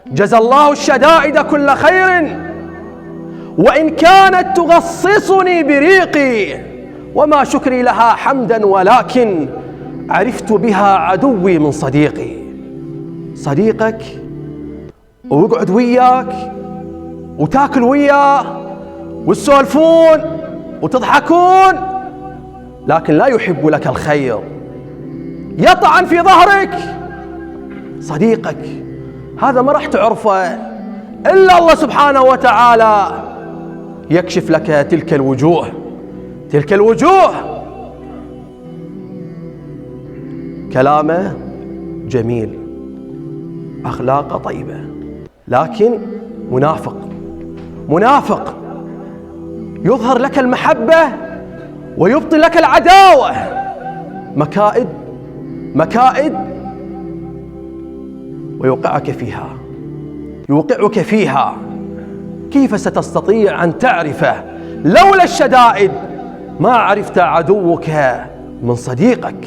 جزى الله الشدائد كل خير، وإن كانت تغصصني بريقي، وما شكري لها حمدا ولكن عرفت بها عدوي من صديقي. صديقك ويقعد وياك وتاكل وياه وتسولفون وتضحكون، لكن لا يحب لك الخير، يطعن في ظهرك. صديقك هذا ما راح تعرفه إلا الله سبحانه وتعالى يكشف لك تلك الوجوه. تلك الوجوه كلامه جميل، أخلاقه طيبة، لكن منافق يظهر لك المحبة ويبطن لك العداوة. مكائد ويوقعك فيها. كيف ستستطيع أن تعرفه لولا الشدائد؟ ما عرفت عدوك من صديقك.